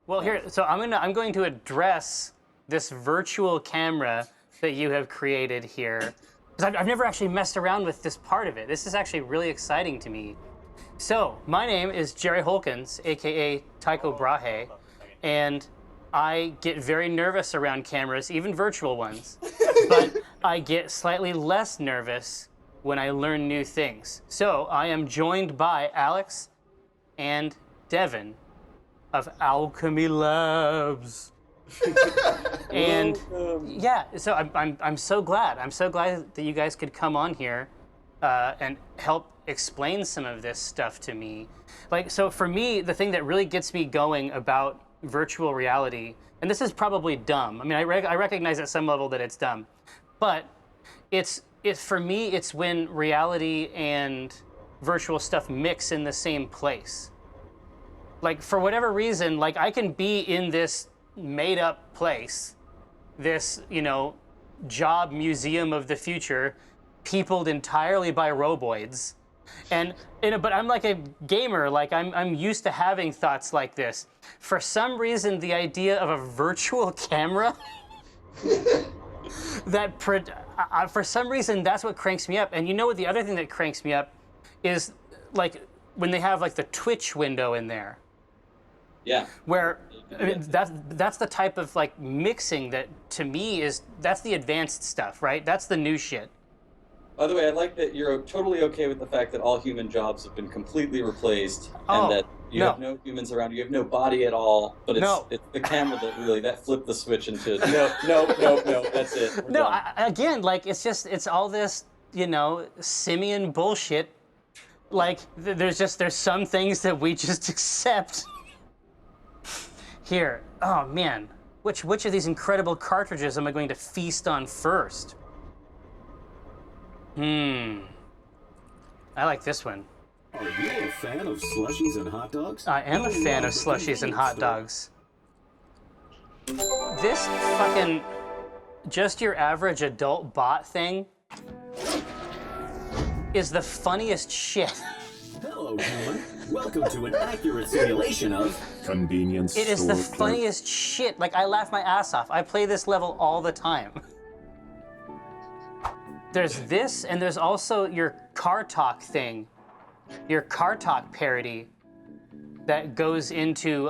Well, here, so I'm going to address this virtual camera that you have created here, because I've never actually messed around with this part of it. This is actually really exciting to me. So, my name is Jerry Holkins, aka Tycho Brahe, and I get very nervous around cameras, even virtual ones. But I get slightly less nervous when I learn new things. So, I am joined by Alex and Devin of Owlchemy Labs. And yeah, so I'm so glad. I'm so glad that you guys could come on here and help explain some of this stuff to me. Like, so for me, the thing that really gets me going about virtual reality, and this is probably dumb. I mean, I recognize at some level that it's dumb, but it's for me, it's when reality and virtual stuff mix in the same place. Like, for whatever reason, like, I can be in this made-up place, this, you know, job museum of the future, peopled entirely by roboids, and but I'm like a gamer. Like, I'm used to having thoughts like this. For some reason, the idea of a virtual camera for some reason, that's what cranks me up. And you know what? The other thing that cranks me up is like when they have like the Twitch window in there. Yeah. Where I mean, that's the type of like mixing that to me that's the advanced stuff, right? That's the new shit. By the way, I like that you're totally okay with the fact that all human jobs have been completely replaced and that you have no humans around. You have no body at all, but it's the camera that flipped the switch into no, that's it. Again, like it's all this, you know, simian bullshit. Like there's some things that we just accept. Here, oh man, which of these incredible cartridges am I going to feast on first? I like this one. Are you a fan of slushies and hot dogs? I am a fan of slushies and hot dogs. This fucking just your average adult bot thing is the funniest shit. Hello, human. Welcome to an accurate simulation of convenience store. It is the funniest shit. Like, I laugh my ass off. I play this level all the time. There's this, and there's also your car talk thing, your car talk parody that goes into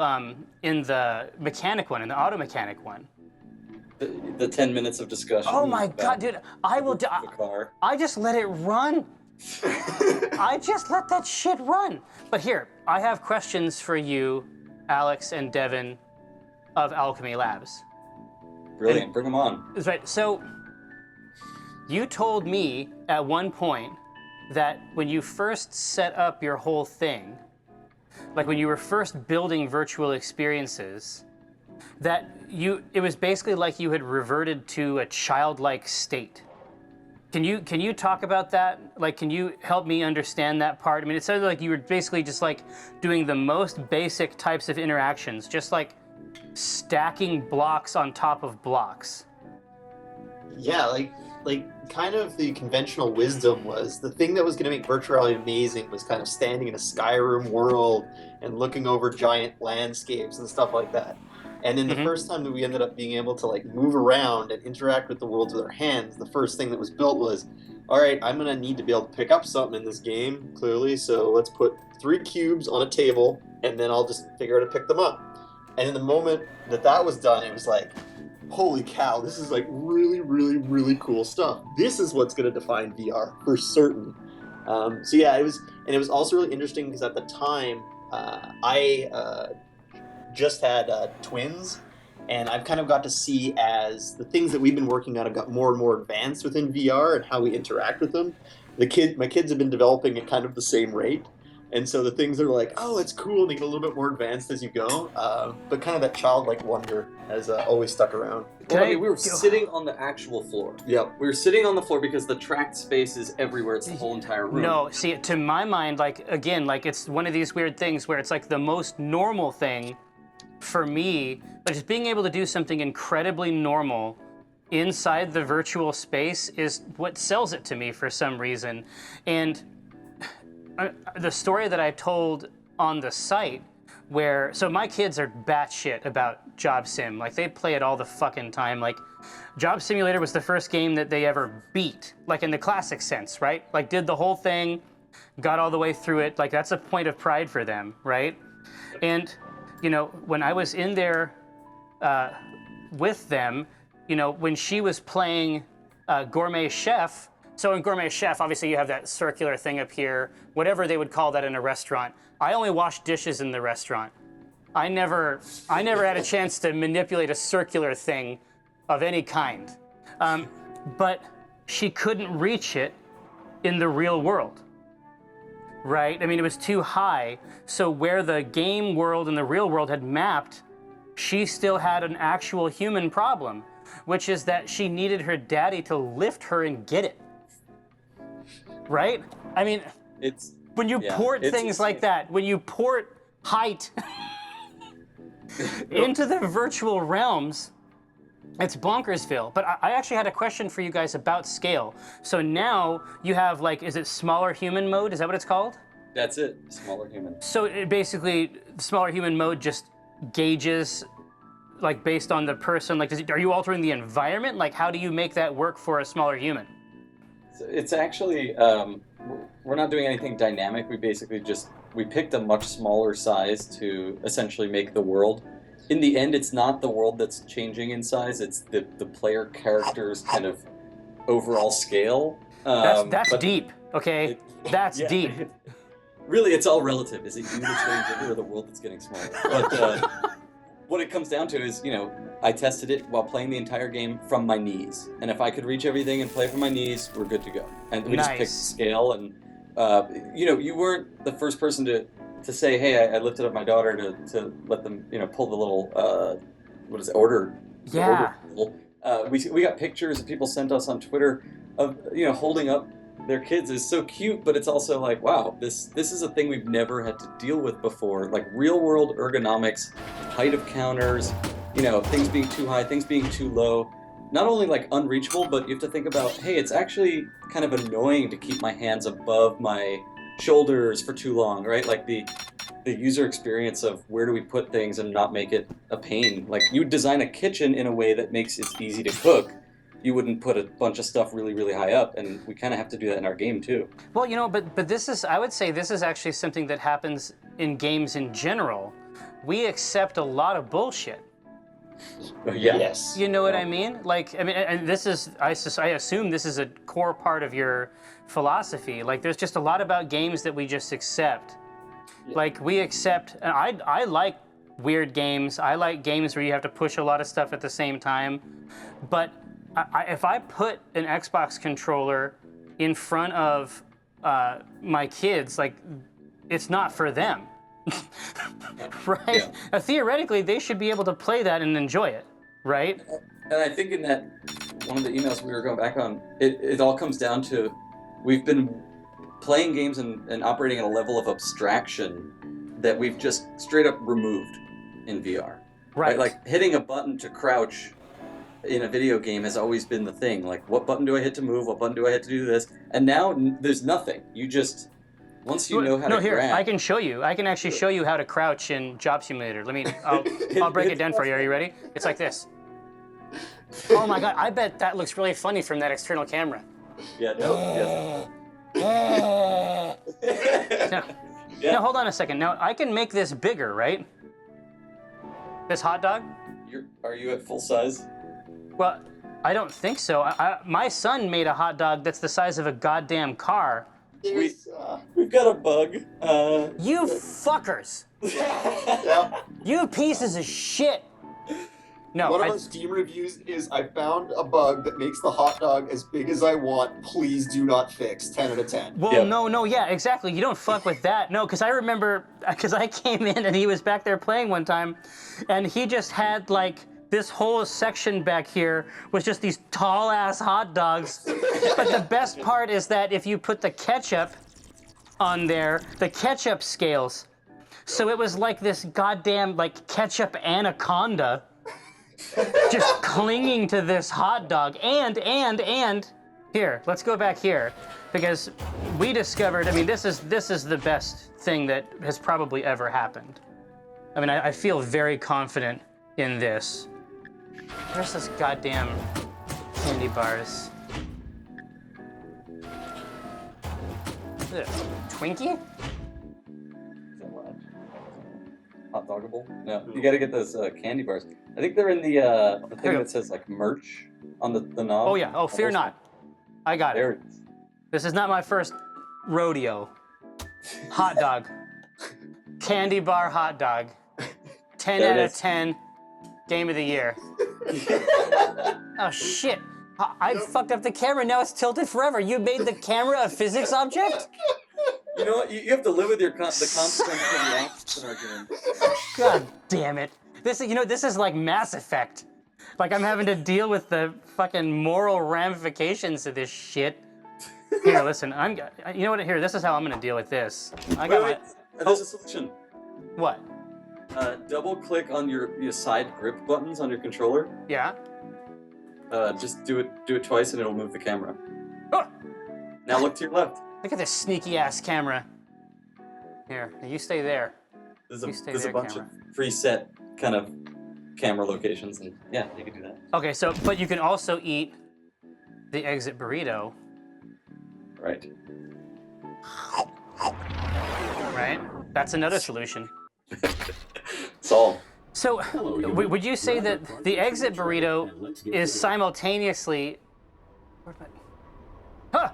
in the mechanic one, in the auto mechanic one. The 10 minutes of discussion. Oh my god, dude! I just let it run. I just let that shit run. But here, I have questions for you, Alex and Devin of Owlchemy Labs. Brilliant, bring them on. That's right. So, you told me at one point that when you first set up your whole thing, like when you were first building virtual experiences, that it was basically like you had reverted to a childlike state. Can you talk about that? Like, can you help me understand that part? I mean, it sounded like you were basically just like doing the most basic types of interactions, just like stacking blocks on top of blocks. Yeah, like kind of the conventional wisdom was the thing that was going to make virtual reality amazing was kind of standing in a Skyrim world and looking over giant landscapes and stuff like that. And then the first time that we ended up being able to like move around and interact with the world with our hands, the first thing that was built was, all right, I'm going to need to be able to pick up something in this game, clearly, so let's put 3 cubes on a table, and then I'll just figure out how to pick them up. And in the moment that was done, it was like, holy cow, this is like really, really, really cool stuff. This is what's going to define VR for certain. So yeah, it was also really interesting because at the time, I just had twins, and I've kind of got to see as the things that we've been working on have got more and more advanced within VR and how we interact with them. My kids have been developing at kind of the same rate, and so the things are like, oh, it's cool, and they get a little bit more advanced as you go, but kind of that childlike wonder has always stuck around. Well, I mean, we were sitting on the actual floor. Yep. We were sitting on the floor because the tracked space is everywhere. It's the whole entire room. No, see, to my mind, like, again, like, it's one of these weird things where it's like the most normal thing for me, but just being able to do something incredibly normal inside the virtual space is what sells it to me for some reason. And the story that I told on the site where, so my kids are batshit about Job Sim. Like, they play it all the fucking time. Like, Job Simulator was the first game that they ever beat, like in the classic sense, right? Like, did the whole thing, got all the way through it. Like, that's a point of pride for them, right? And, you know, when I was in there with them, you know, when she was playing Gourmet Chef, so in Gourmet Chef, obviously you have that circular thing up here, whatever they would call that in a restaurant. I only washed dishes in the restaurant. I never had a chance to manipulate a circular thing of any kind. But she couldn't reach it in the real world, right? I mean, it was too high. So where the game world and the real world had mapped, she still had an actual human problem, which is that she needed her daddy to lift her and get it. Right? I mean, when you port things like that, when you port height into the virtual realms, it's bonkersville. But I actually had a question for you guys about scale. So now you have, like, is it smaller human mode? Is that what it's called? That's it, smaller human. So it basically, smaller human mode just gauges, like, based on the person. Like, are you altering the environment? Like, how do you make that work for a smaller human? It's actually, we're not doing anything dynamic. We picked a much smaller size to essentially make the world. In the end, it's not the world that's changing in size, it's the player character's kind of overall scale. That's deep, okay? That's deep. Really, it's all relative. Is it you that's getting bigger or the world that's getting smaller? But what it comes down to is, you know, I tested it while playing the entire game from my knees. And if I could reach everything and play from my knees, we're good to go. And we just picked scale. And, you know, you weren't the first person to say, hey, I lifted up my daughter to let them, you know, pull the little, order. Yeah. Order. We got pictures that people sent us on Twitter of, you know, holding up their kids. Is so cute, but it's also like, wow, this is a thing we've never had to deal with before. Like real world ergonomics, height of counters, you know, things being too high, things being too low. Not only like unreachable, but you have to think about, hey, it's actually kind of annoying to keep my hands above my shoulders for too long, right? Like the user experience of where do we put things and not make it a pain. Like you would design a kitchen in a way that makes it easy to cook. You wouldn't put a bunch of stuff really, really high up, and we kind of have to do that in our game too. Well, you know, but this is, I would say this is actually something that happens in games in general. We accept a lot of bullshit. Yeah. Yes. You know what I mean? Like, I mean, and this is, I assume this is a core part of your philosophy. Like, there's just a lot about games that we just accept. Yeah. Like, we accept, and I like weird games. I like games where you have to push a lot of stuff at the same time. But if I put an Xbox controller in front of my kids, like, it's not for them. Right? Yeah. Theoretically, they should be able to play that and enjoy it, right? And I think in that, one of the emails we were going back on, it all comes down to, we've been playing games and operating at a level of abstraction that we've just straight up removed in VR. Right? Like, hitting a button to crouch in a video game has always been the thing. Like, what button do I hit to move? What button do I hit to do this? And now there's nothing. You just... Once you know how to grab... I can show you. I can actually show you how to crouch in Job Simulator. I'll break it down for you. Are you ready? It's like this. Oh my God, I bet that looks really funny from that external camera. Yeah, no, Now, hold on a second. Now, I can make this bigger, right? This hot dog? Are you at full size? Well, I don't think so. My son made a hot dog that's the size of a goddamn car. We've got a bug. You fuckers! You pieces of shit! No, one of our Steam reviews is, I found a bug that makes the hot dog as big as I want. Please do not fix. 10 out of 10. Well, no, yeah, exactly. You don't fuck with that. No, because I remember, because I came in and he was back there playing one time, and he just had, like, this whole section back here was just these tall-ass hot dogs. But the best part is that if you put the ketchup on there, the ketchup scales. So it was like this goddamn, like, ketchup anaconda just clinging to this hot dog. And, here, let's go back here. Because we discovered, I mean, this is the best thing that has probably ever happened. I mean, I feel very confident in this. Where's this goddamn candy bars? Ugh, Twinkie? Hot doggable? No, you gotta get those candy bars. I think they're in the thing that says like merch on the knob. Oh yeah, fear not. I got There it. it is. This is not my first rodeo. Hot dog. Candy bar hot dog. 10 There out it of is. 10. Game of the year. Oh shit. I fucked up the camera, now it's tilted forever. You made the camera a physics object? You know what? You have to live with the consequences of your actions in our game. God damn it. This is like Mass Effect. Like I'm having to deal with the fucking moral ramifications of this shit. Here, listen, you know what, here, this is how I'm gonna deal with this. Wait. There's a solution. What? Double click on your side grip buttons on your controller. Yeah? Just do it twice and it'll move the camera. Oh! Now look to your left. Look at this sneaky ass camera. Here, you stay there. There's You stay a there, bunch camera. of preset kind of camera locations, and yeah, you can do that. Okay, but you can also eat the exit burrito. Right. Right? That's another solution. Solved. So, would you say that the exit burrito is simultaneously... Huh!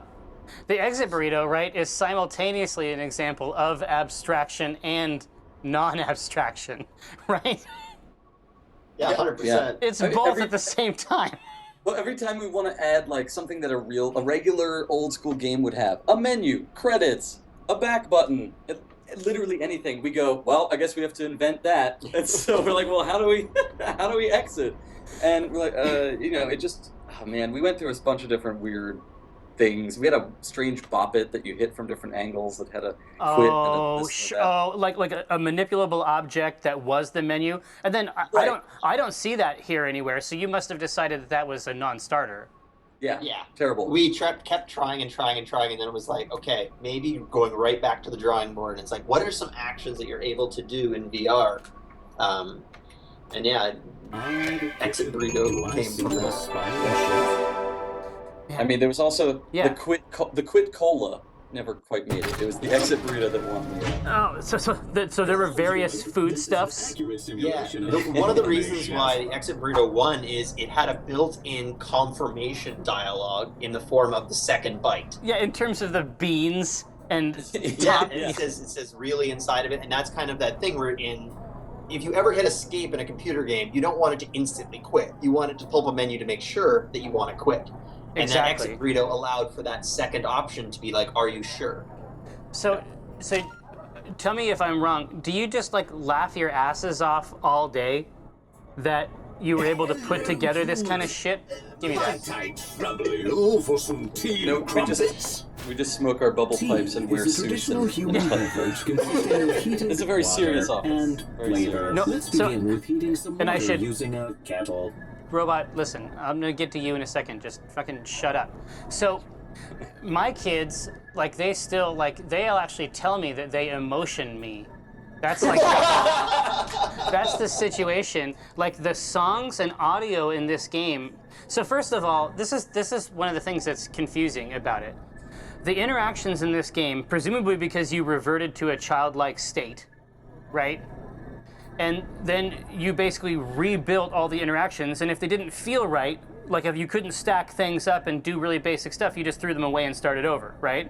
The exit burrito, right, is simultaneously an example of abstraction and non-abstraction, right? Yeah, 100%. It's both at the same time. Well, every time we want to add like something that a regular old school game would have, a menu, credits, a back button, literally anything, we go, well, I guess we have to invent that. And so we're like, well, how do we exit? And we're like, it just, oh man, we went through a bunch of different weird things. We had a strange bop it that you hit from different angles that had a quit and a this and that. Like a manipulable object that was the menu, and then I don't see that here anywhere. So you must have decided that was a non-starter. Yeah. Terrible. We kept trying, and then it was like, okay, maybe going right back to the drawing board. And it's like, what are some actions that you're able to do in VR? And yeah, exit burrito came from this. Yeah. I mean, there was also the quit cola never quite made it. It was the exit burrito that won. Oh, so there were various foodstuffs. Yeah, one of the reasons why the exit burrito won is it had a built-in confirmation dialogue in the form of the second bite. Yeah, in terms of the beans and it says really inside of it, and that's kind of that thing where if you ever hit escape in a computer game, you don't want it to instantly quit. You want it to pull up a menu to make sure that you want to quit. And that exit burrito allowed for that second option to be like, are you sure? So tell me if I'm wrong. Do you just like laugh your asses off all day that you were able to put together this kind of shit? Give me that. For some tea we just smoke our bubble pipes and wear suits. It's a very serious office. And I should using a kettle. Robot, listen, I'm gonna get to you in a second. Just fucking shut up. So, my kids, like, they'll actually tell me that they emotion me. That's like, that's the situation. Like, the songs and audio in this game. So first of all, this is one of the things that's confusing about it. The interactions in this game, presumably because you reverted to a childlike state, right? And then you basically rebuilt all the interactions, and if they didn't feel right, like if you couldn't stack things up and do really basic stuff, you just threw them away and started over, right?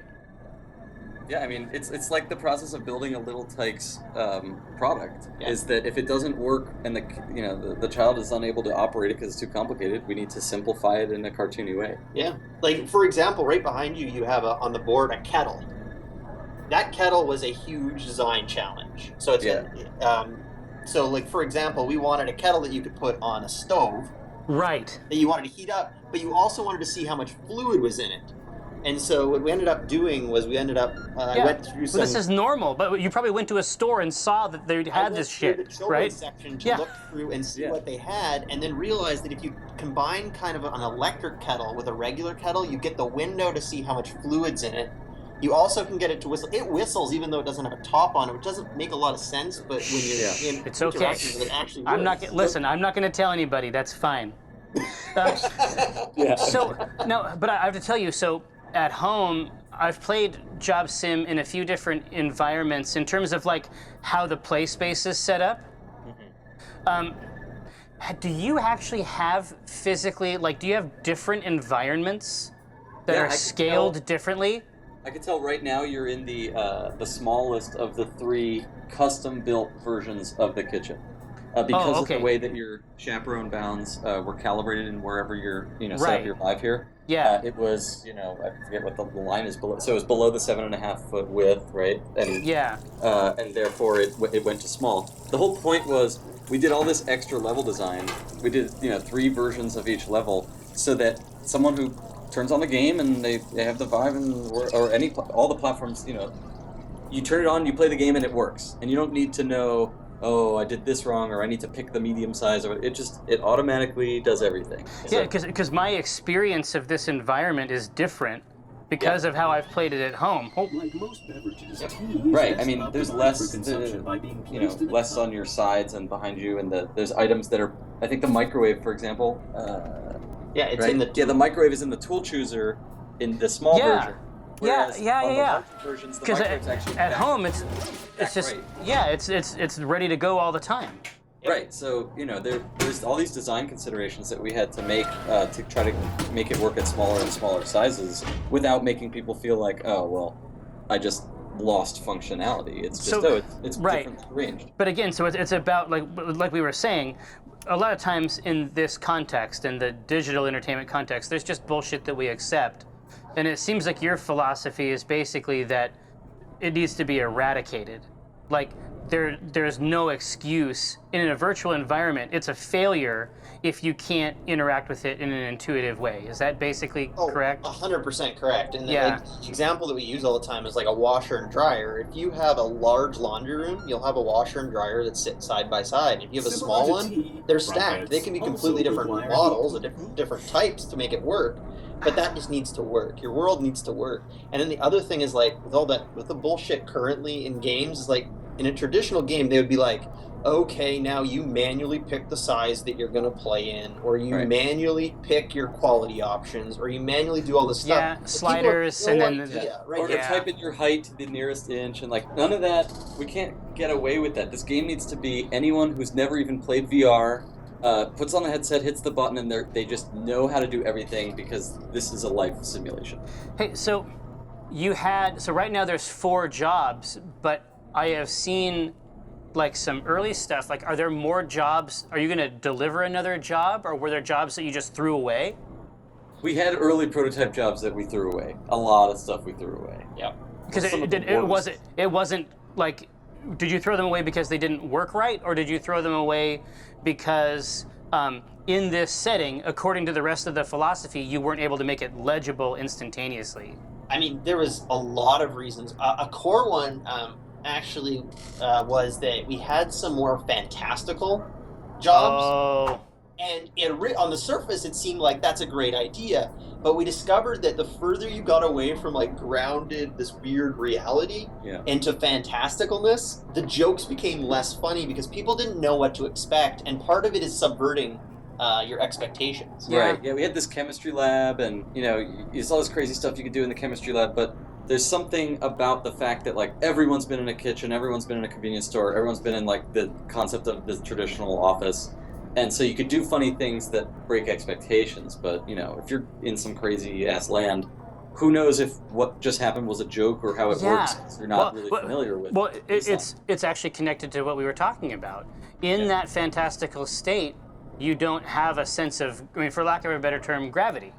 Yeah, I mean, it's like the process of building a little Tyke's product, is that if it doesn't work and the child is unable to operate it because it's too complicated, we need to simplify it in a cartoony way. Yeah, like for example, right behind you, you have on the board a kettle. That kettle was a huge design challenge. So it's so, like, for example, we wanted a kettle that you could put on a stove. Right. That you wanted to heat up, but you also wanted to see how much fluid was in it. And so what we ended up doing was I went through some... Well, this is normal, but you probably went to a store and saw that they had this shit, the children's right? section to look through and see what they had, and then realized that if you combine kind of an electric kettle with a regular kettle, you get the window to see how much fluid's in it, You also can get it to whistle. It whistles even though it doesn't have a top on it, which doesn't make a lot of sense. But when you're in it's okay. interactions with it, actually works. I'm not going to tell anybody. That's fine. Yeah. So no, but I have to tell you. So at home, I've played Job Sim in a few different environments in terms of like how the play space is set up. Do you actually have physically, like, do you have different environments that are scaled differently? I can tell right now you're in the smallest of the 3 custom-built versions of the kitchen. Because of the way that your chaperone bounds were calibrated and wherever you're, set up your Vive here. Yeah. It was, I forget what the line is below. So it was below the 7.5 foot width, right? And and therefore it went to small. The whole point was we did all this extra level design. We did, 3 versions of each level so that someone who turns on the game and they have the Vive or all the platforms, you turn it on, you play the game, and it works. And you don't need to know, oh, I did this wrong, or I need to pick the medium size, or it automatically does everything. Yeah, because my experience of this environment is different because of how I've played it at home. Like most beverages, right. I mean, there's less, less on your sides and behind you, and there's items that are. I think the microwave, for example. It's in the. The microwave is in the tool chooser in the small version. Whereas Yeah. Because at home, it's just it's ready to go all the time. Right. So there's all these design considerations that we had to make to try to make it work at smaller and smaller sizes without making people feel like, oh well, I just lost functionality. It's just it's differently arranged. But again, so it's about like we were saying. A lot of times in this context, in the digital entertainment context, there's just bullshit that we accept. And it seems like your philosophy is basically that it needs to be eradicated. Like, there's no excuse. In a virtual environment, it's a failure if you can't interact with it in an intuitive way. Is that basically correct? 100% correct. And the example that we use all the time is like a washer and dryer. If you have a large laundry room, you'll have a washer and dryer that sit side by side. If you have a small one, they're stacked. They can be completely different models, different types to make it work. But that just needs to work. Your world needs to work. And then the other thing is like with the bullshit currently in games is like in a traditional game they would be like, okay, now you manually pick the size that you're going to play in, or you manually pick your quality options, or you manually do all this stuff. Yeah, sliders, and then or to type in your height to the nearest inch, and like none of that. We can't get away with that. This game needs to be anyone who's never even played VR. Puts on the headset, hits the button, and they just know how to do everything because this is a life simulation. Hey, so right now there's 4 jobs, but I have seen like some early stuff. Like, are there more jobs? Are you going to deliver another job, or were there jobs that you just threw away? We had early prototype jobs that we threw away. A lot of stuff we threw away. Yeah. Because it wasn't like. Did you throw them away because they didn't work right, or did you throw them away because in this setting, according to the rest of the philosophy, you weren't able to make it legible instantaneously? I mean, there was a lot of reasons. A core one actually was that we had some more fantastical jobs. Oh. And on the surface, it seemed like that's a great idea. But we discovered that the further you got away from like grounded, this weird reality into fantasticalness, the jokes became less funny because people didn't know what to expect. And part of it is subverting your expectations. Right. Yeah, we had this chemistry lab, and you saw this crazy stuff you could do in the chemistry lab, but there's something about the fact that like everyone's been in a kitchen, everyone's been in a convenience store, everyone's been in like the concept of the traditional office. And so you could do funny things that break expectations, but if you're in some crazy ass land, who knows if what just happened was a joke or how it works? You're not really familiar with. Well, it's actually connected to what we were talking about. In that fantastical state, you don't have a sense of, for lack of a better term, gravity.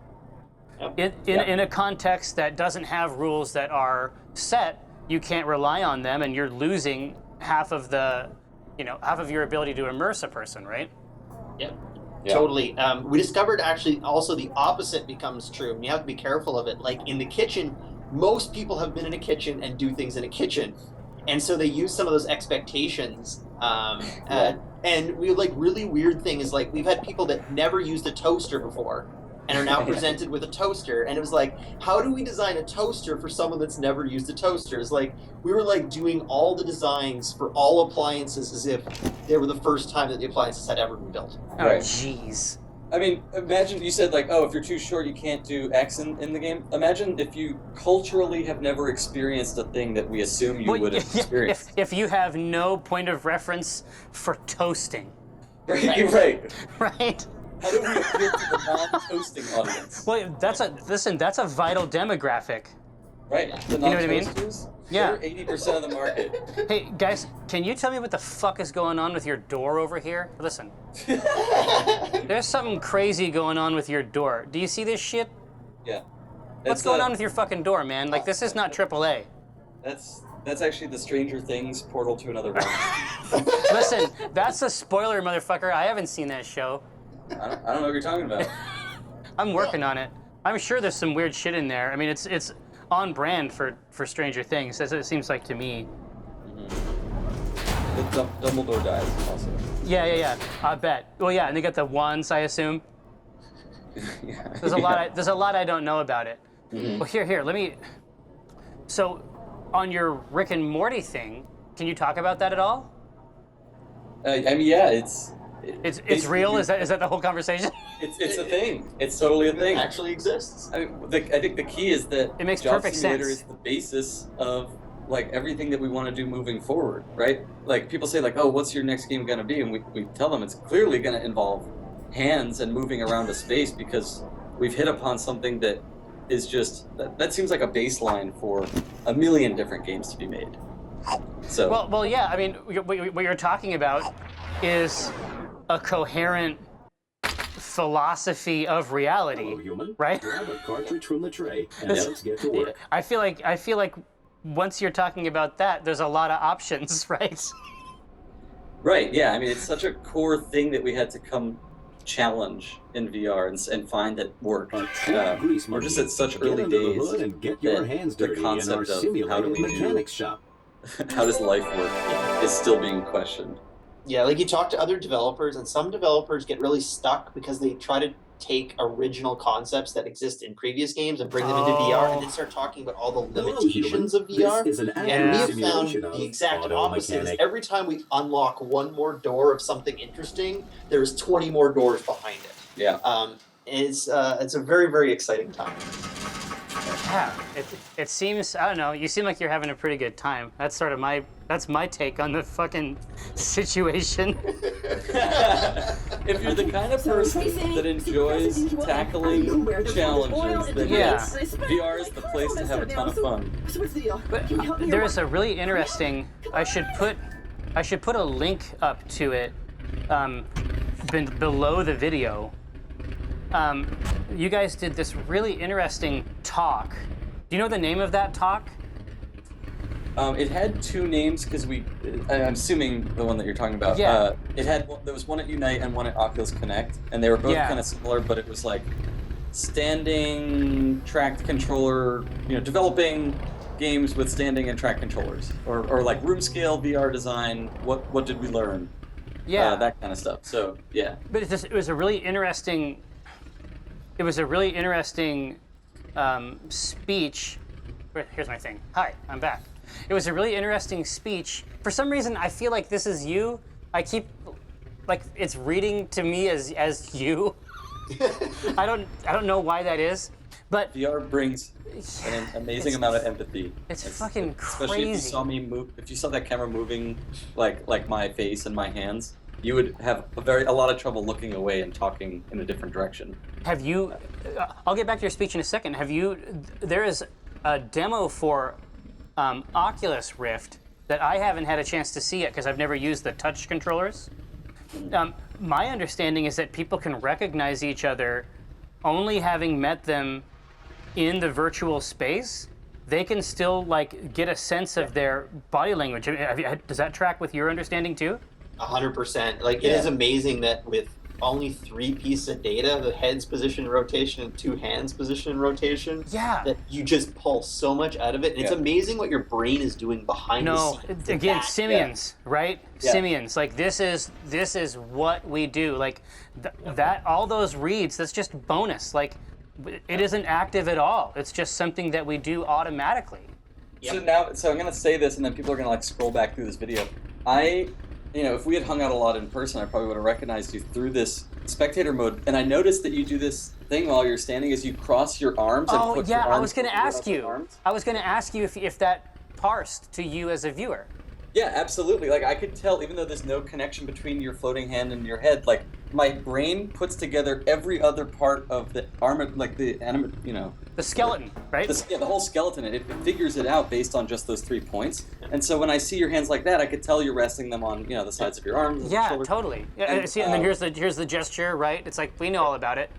In a context that doesn't have rules that are set, you can't rely on them, and you're losing half of your ability to immerse a person, right? Yep. Totally. We discovered actually also the opposite becomes true, and you have to be careful of it. Like in the kitchen, most people have been in a kitchen and do things in a kitchen, and so they use some of those expectations. And we really weird thing is like we've had people that never used a toaster before, and are now presented with a toaster. And it was like, how do we design a toaster for someone that's never used a toaster? It's like, we were like doing all the designs for all appliances as if they were the first time that the appliances had ever been built. Oh, jeez. I mean, imagine you said like, oh, if you're too short, you can't do X in the game. Imagine if you culturally have never experienced a thing that we assume you would have experienced. If you have no point of reference for toasting. Right. Right? How do we appeal to the non-toasting audience? Well, that's a vital demographic. Right. The You know what I mean? non-toasters? Yeah. They're 80% of the market. Hey, guys, can you tell me what the fuck is going on with your door over here? Listen. There's something crazy going on with your door. Do you see this shit? Yeah. What's going on with your fucking door, man? Like, this is not AAA. That's actually the Stranger Things portal to another realm. Listen, that's a spoiler, motherfucker. I haven't seen that show. I don't know what you're talking about. I'm working on it. I'm sure there's some weird shit in there. I mean, it's on brand for Stranger Things, as it seems like to me. Dumbledore dies also. Yeah. I bet. Well, yeah, and they got the wands, I assume. Yeah. There's a lot I don't know about it. Well, here, let me. So, on your Rick and Morty thing, can you talk about that at all? I mean, yeah, It's real. Is that the whole conversation? It's a thing. It's totally a thing. It actually exists. I mean, I think the key is that It makes Job perfect Simulator sense. is the basis of like everything that we want to do moving forward, right? Like people say like, oh, what's your next game gonna be? And we tell them it's clearly gonna involve hands and moving around a space because we've hit upon something that is just that seems like a baseline for a million different games to be made. So Well, yeah. I mean, what you're talking about is a coherent philosophy of reality, Hello, human. right? Grab a cartridge from the tray and let's get to work. I feel like once you're talking about that, there's a lot of options, right? right, yeah. I mean, it's such a core thing that we had to come challenge in VR and find that worked. We're just at such early days and get your that hands the dirty in our concept of simulated how do we mechanics shop. how does life work is still being questioned. Yeah, like you talk to other developers, and some developers get really stuck because they try to take original concepts that exist in previous games and bring them into VR, and then start talking about all the limitations of VR. This is an And we have found simulation of the exact auto opposite. Is mechanic. every time we unlock one more door of something interesting, there's 20 more doors behind it. Yeah. It's a very, very exciting time. Yeah. It seems, I don't know. You seem like you're having a pretty good time. That's sort of my take on the fucking situation. If you're the kind of person that enjoys tackling challenges, then yes, VR is the place to have a ton of fun. But there is a really interesting. I should put a link up to it below the video. You guys did this really interesting talk. Do you know the name of that talk? It had two names because I'm assuming the one that you're talking about. Yeah. There was one at Unite and one at Oculus Connect, and they were both kind of similar, but it was like standing tracked controller, developing games with standing and track controllers, or like room scale VR design. What did we learn? Yeah. That kind of stuff. So yeah. But it was a really interesting. It was a really interesting speech. Here's my thing. Hi, I'm back. It was a really interesting speech. For some reason, I feel like this is you. I keep, like, it's reading to me as you. I don't know why that is, but VR brings an amazing amount of empathy. It's fucking crazy. Especially if you saw me move. If you saw that camera moving, like my face and my hands, you would have a lot of trouble looking away and talking in a different direction. Have you? I'll get back to your speech in a second. Have you? There is a demo for Oculus Rift that I haven't had a chance to see yet because I've never used the touch controllers. My understanding is that people can recognize each other only having met them in the virtual space. They can still get a sense of their body language. Does that track with your understanding too? 100%. It is amazing that with only 3 pieces of data, the head's position in rotation and 2 hands position in rotation. Yeah. That you just pull so much out of it. And it's amazing what your brain is doing behind the scenes. Again, simians, right? Yeah. Simians. Like this is what we do. Like that, all those reads, that's just bonus. Like it isn't active at all. It's just something that we do automatically. Yep. So I'm gonna say this, and then people are gonna like scroll back through this video. If we had hung out a lot in person, I probably would have recognized you through this spectator mode. And I noticed that you do this thing while you're standing, is you cross your arms. And put your arms I was going to ask you. arms. I was going to ask you if that parsed to you as a viewer. Yeah, absolutely. Like I could tell, even though there's no connection between your floating hand and your head, like my brain puts together every other part of the arm, like the the skeleton, right? The whole skeleton. It figures it out based on just those 3 points. And so when I see your hands like that, I could tell you're resting them on the sides of your arms. Yeah, totally. Yeah, and then here's the gesture, right? It's like we know all about it.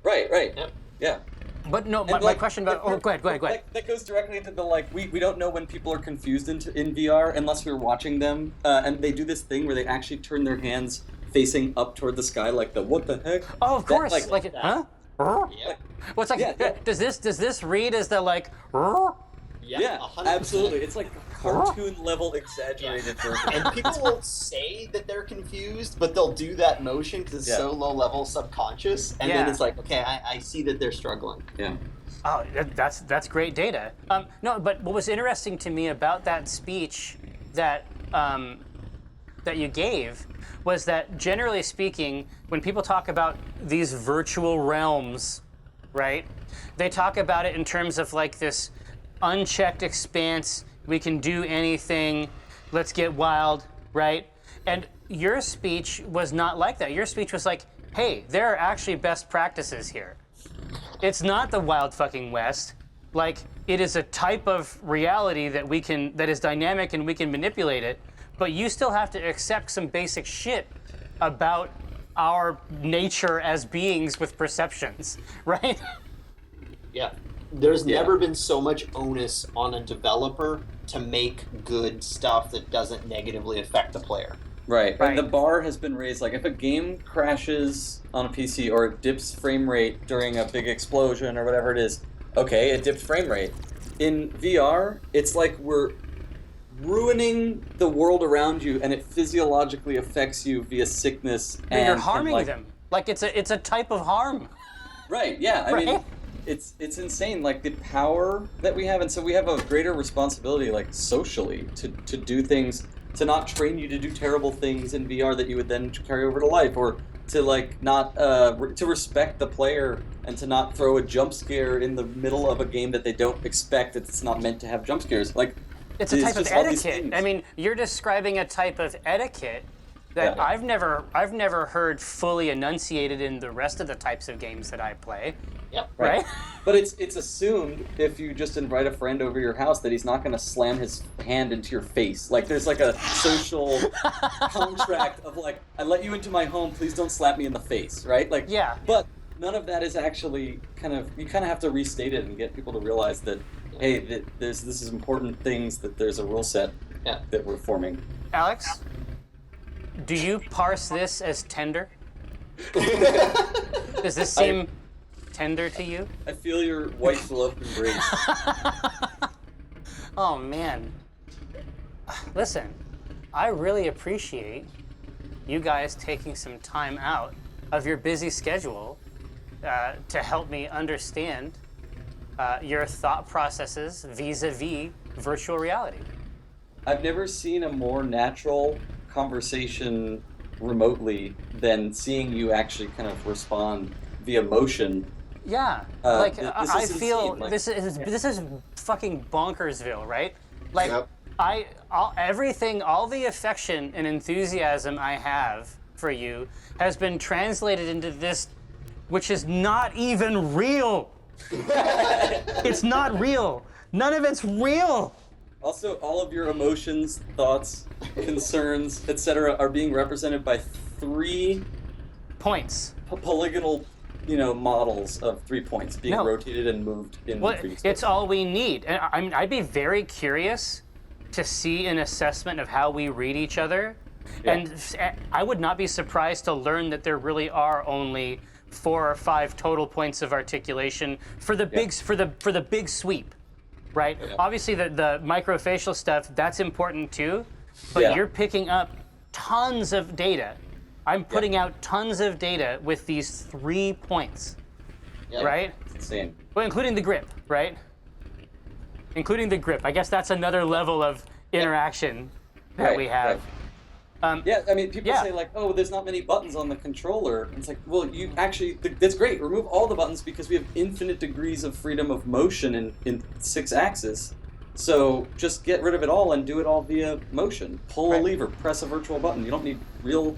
Right. Yep. Yeah. But no, my question about... go ahead. That goes directly into the, we don't know when people are confused in VR unless we're watching them. And they do this thing where they actually turn their hands facing up toward the sky, like the what the heck? Oh, of course. Huh? Yeah. Well, it's like, does this read as the, like... Yeah, 100%. Absolutely. It's like a cartoon level exaggerated version. And people will say that they're confused, but they'll do that motion because it's so low level subconscious, and then it's like, okay, I see that they're struggling. Yeah. Oh, that's great data. No, but what was interesting to me about that speech that you gave was that, generally speaking, when people talk about these virtual realms, right, they talk about it in terms of like this unchecked expanse, we can do anything, let's get wild, right? And your speech was not like that. Your speech was like, hey, there are actually best practices here. It's not the wild fucking West. Like, it is a type of reality that is dynamic and we can manipulate it, but you still have to accept some basic shit about our nature as beings with perceptions, right? Yeah. There's never been so much onus on a developer to make good stuff that doesn't negatively affect the player. Right. And the bar has been raised. Like, if a game crashes on a PC or it dips frame rate during a big explosion or whatever it is, okay, it dipped frame rate. In VR, it's like we're ruining the world around you, and it physiologically affects you via sickness. And you're harming them. Like, it's a type of harm. Right, yeah. I mean, it's insane, like, the power that we have. And so we have a greater responsibility, like, socially, to do things, to not train you to do terrible things in VR that you would then carry over to life, or to, like, not, to respect the player and to not throw a jump scare in the middle of a game that they don't expect. It's not meant to have jump scares. Like, it's a type of etiquette. I mean, you're describing a type of etiquette that I've never heard fully enunciated in the rest of the types of games that I play. Yep. Right? But it's assumed if you just invite a friend over your house that he's not going to slam his hand into your face. Like, there's like a social contract of like, I let you into my home, please don't slap me in the face, right? Like, but none of that is actually you kind of have to restate it and get people to realize that, hey, this is important things, that there's a rule set that we're forming. Alex, do you parse this as tender? Does this seem tender to you? I feel your wife's love embrace. Oh, man. Listen, I really appreciate you guys taking some time out of your busy schedule to help me understand your thought processes vis-a-vis virtual reality. I've never seen a more natural conversation remotely than seeing you actually kind of respond via motion. Yeah, I feel like, this is fucking bonkersville, right? Like, all the affection and enthusiasm I have for you has been translated into this, which is not even real. It's not real. None of it's real. Also, all of your emotions, thoughts, concerns, etc., are being represented by 3 points. Polygonal, models of 3 points being rotated and moved in 3D space. It's all we need. And I'd be very curious to see an assessment of how we read each other Yeah. And I would not be surprised to learn that there really are only 4 or 5 total points of articulation for the big for the big sweep, right? Yeah. Obviously, the microfacial stuff, that's important too, but you're picking up tons of data. I'm putting out tons of data with these 3 points, right? It's insane. Well, including the grip, right? Including the grip. I guess that's another level of interaction that we have. Yeah, I mean, people say like, oh, there's not many buttons on the controller. It's like, well, you actually, that's great. Remove all the buttons because we have infinite degrees of freedom of motion in 6 axes. So just get rid of it all and do it all via motion. Pull a lever, press a virtual button. You don't need real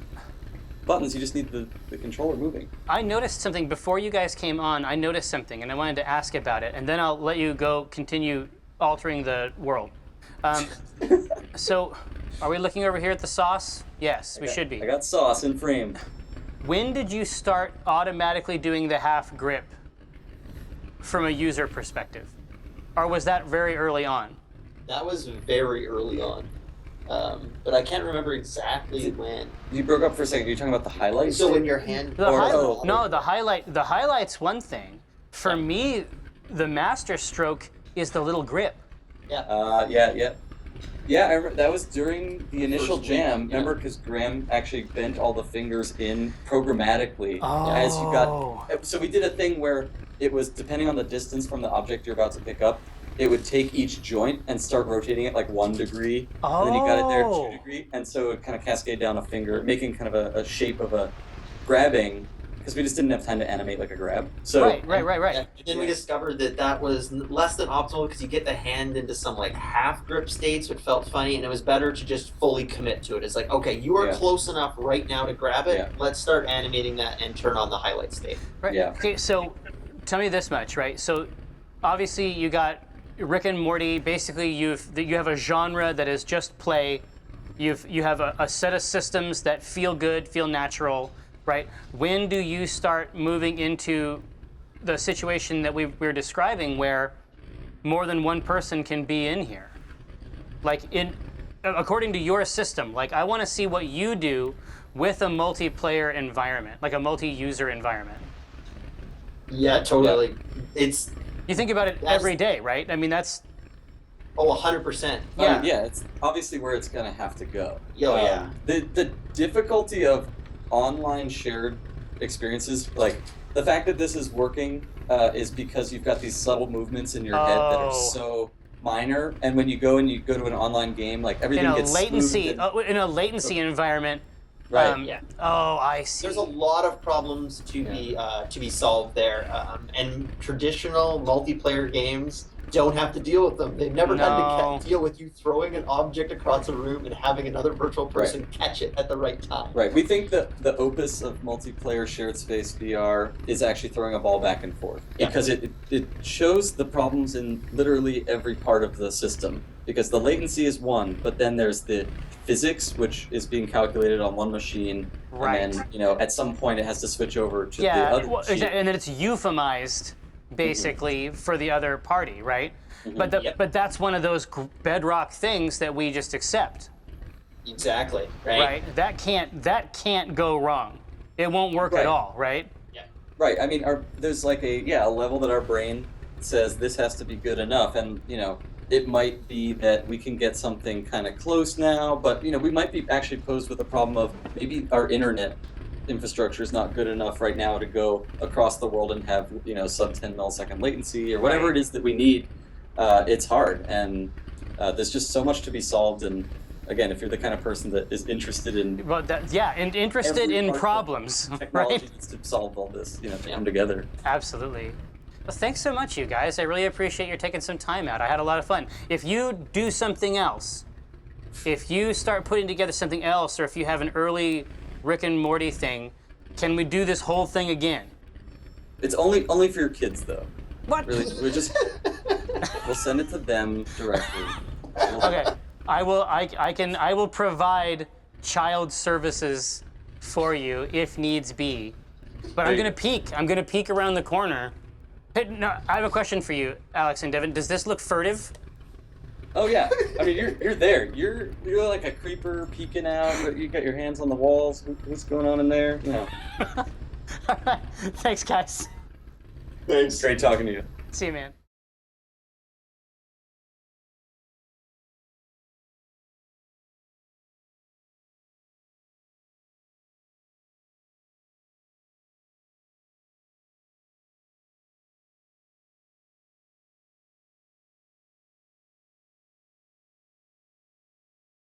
buttons, you just need the controller moving. I noticed something before you guys came on. I noticed something and I wanted to ask about it, and then I'll let you go continue altering the world. So, are we looking over here at the sauce? Yes, we should be. I got sauce in frame. When did you start automatically doing the half grip from a user perspective? Or was that very early on? That was very early on. But I can't remember exactly when. You broke up for a second. You're talking about the highlights? So when your hand... The highlight's one thing. For me, the master stroke is the little grip. Yeah. Yeah, I remember that was during the initial jam. Remember, because Graham actually bent all the fingers in programmatically as you got. So we did a thing where it was depending on the distance from the object you're about to pick up. It would take each joint and start rotating it like 1 degree, and then you got it there 2 degree, and so it would kind of cascade down a finger, making kind of a shape of a grabbing. Because we just didn't have time to animate like a grab. So right. And then we discovered that was less than optimal because you get the hand into some like half grip states, which felt funny, and it was better to just fully commit to it. It's like, okay, you are close enough right now to grab it. Let's start animating that and turn on the highlight state. Right. Yeah. Okay, so tell me this much, right? So obviously you got Rick and Morty. Basically, you have a genre that is just play. You have a set of systems that feel good, feel natural. Right? When do you start moving into the situation that we're describing where more than one person can be in here? Like according to your system, like I want to see what you do with a multiplayer environment, like a multi-user environment. Yeah, totally. It's... You think about it every day, right? I mean, that's... Oh, 100%. Yeah, it's obviously where it's going to have to go. Yeah. The difficulty of online shared experiences, like the fact that this is working is because you've got these subtle movements in your head that are so minor, and when you go to an online game, like everything gets in a latency environment. Right. Oh, I see. There's a lot of problems to be solved there, and traditional multiplayer games don't have to deal with them. They've never had to deal with you throwing an object across a room and having another virtual person catch it at the right time. Right. We think that the opus of multiplayer shared space VR is actually throwing a ball back and forth because it shows the problems in literally every part of the system. Because the latency is one, but then there's the physics, which is being calculated on one machine, and then at some point it has to switch over to the other machine. And then it's euphemized basically for the other party, right? But that's one of those bedrock things that we just accept. Exactly. Right. That can't go wrong. It won't work at all, right? Yeah. Right. I mean, there's like a level that our brain says this has to be good enough, and it might be that we can get something kind of close now, but we might be actually posed with a problem of maybe our internet infrastructure is not good enough right now to go across the world and have sub 10 millisecond latency or whatever it is that we need. It's hard, and there's just so much to be solved. And again, if you're the kind of person that is interested in interested in problems, technology needs to solve all this, to come together. Absolutely. Well, thanks so much, you guys. I really appreciate you taking some time out. I had a lot of fun. If you do something else, if you start putting together something else, or if you have an early Rick and Morty thing, can we do this whole thing again? It's only for your kids, though. What? Really, we'll send it to them directly. Okay. I will provide child services for you if needs be. But I'm gonna peek around the corner. Hey, no, I have a question for you, Alex and Devin. Does this look furtive? Oh yeah, I mean you're there. You're like a creeper peeking out, but you got your hands on the walls. What's going on in there? No. All right. Thanks, guys. Thanks. Great talking to you. See you, man.